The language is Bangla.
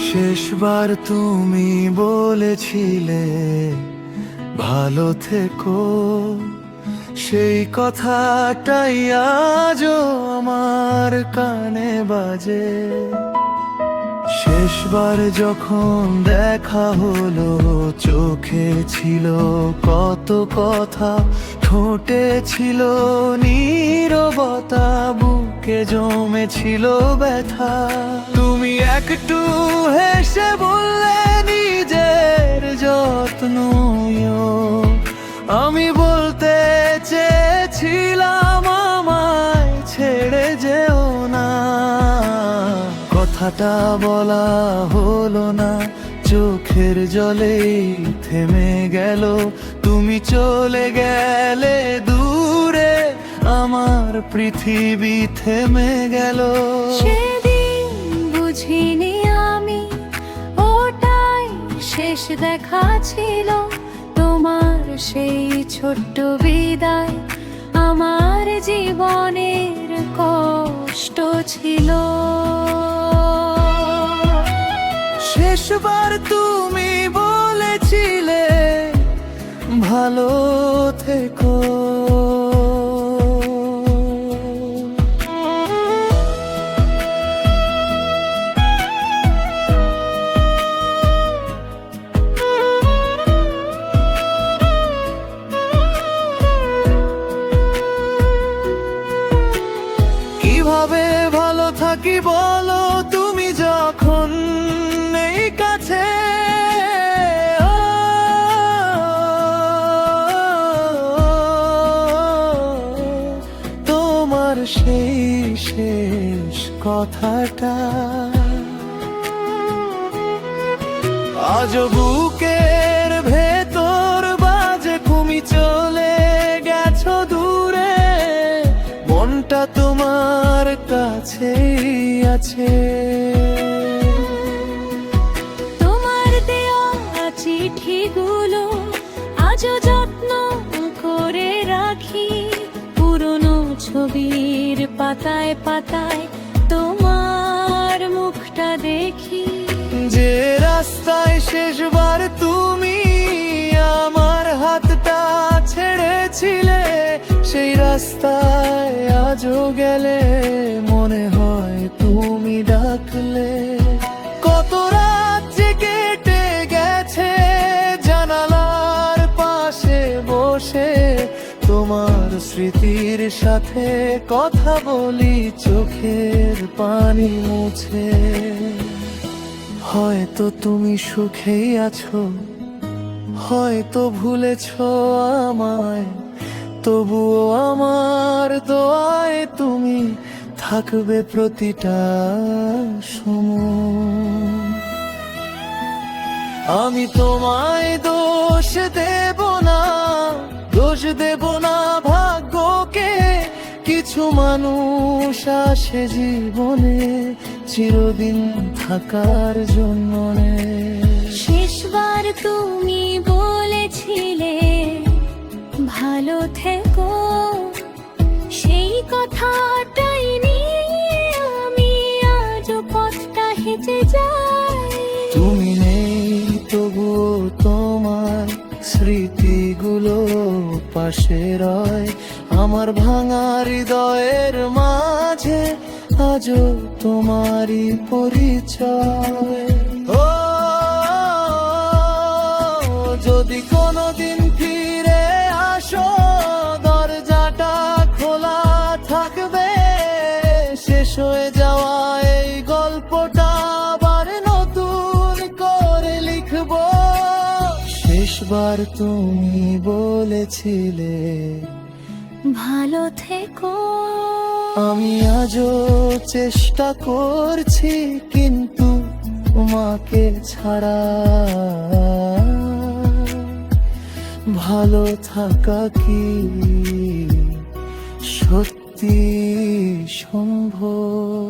শেষবার তুমি বলেছিলে ভালো থেকো, সেই কথাটাই আজও আমার কানে বাজে। শেষবার যখন দেখা হলো, চোখে ছিল কত কথা, ঠোঁটে ছিল নীরবতা, বুকে জমেছিল ব্যথা। তুমি একটু হেসে বললে নিজের যত্ন নিও। আমি বলতে চেয়েছিলাম আমায় ছেড়ে যেও না, কথাটা বলা হলো না, চোখের জলেই থেমে গেল। তুমি চলে গেলে দূরে, আমার পৃথিবী থেমে গেল। সেদিন বুঝিনি আমি ওটাই শেষ দেখা ছিল, তোমার সেই ছোট্ট বিদায় আমার জীবনের কষ্ট ছিল। শেষবার তুমি বলেছিলে ভালো থেকো। কিভাবে ভালো থাকি বলো তুমি যখন নেই কাছে? তোমার সেই শেষ কথাটা আজ বুকের ভেতর বাজে। তুমি চলে গেছো দূরে, মনটা তোমার কাছেই আছে। তোমার দেওয়া চিঠিগুলো আজও যত্ন করে রাখি, পুরনো ছবির পাতায় পাতায় তোমার মুখটা দেখি। যে রাস্তায় শেষবার তুমি আমার হাতটা ছেড়েছিলে, সেই রাস্তায় আজও গেলে মনে হয় তুমি ডাকলে। কত রাত যে কেটে গেছে জানালার পাশে বসে, তোমার স্মৃতির সাথে কথা বলি চোখের পানি মুছে। হয়তো তুমি সুখেই আছো, হয়তো ভুলেছো আমায়, তবুও আমার দোয়ায় তুমি থাকবে প্রতিটা সময়। আমি তোমায় দোষ দেব না, দোষ দেব না ভাগ্যকে। কিছু মানুষ আসে জীবনে চিরদিন থাকার জন্য। শেষবার তুমি বলেছিলে ভালো থেকো, সেই কথাটাই নিয়ে আমি আজ পথটা হেঁটে যাই। তুমি নেই তবুও তোমার স্মৃতিগুলো পাশে রয়, আমার ভাঙা হৃদয়ের মাঝে আজও তোমারই পরিচয়। ও যদি কোনোদিন ফিরে আসো, দরজাটা খোলা থাকবে। শেষ হয়ে যাওয়া এই গল্পটা আবার নতুন করে লিখবো। শেষবার তুমি বলেছিলে ভালো থেকো। আমি আজও চেষ্টা করছি, কিন্তু তোমাকে ছাড়া ভালো থাকা কি সত্যি সম্ভব?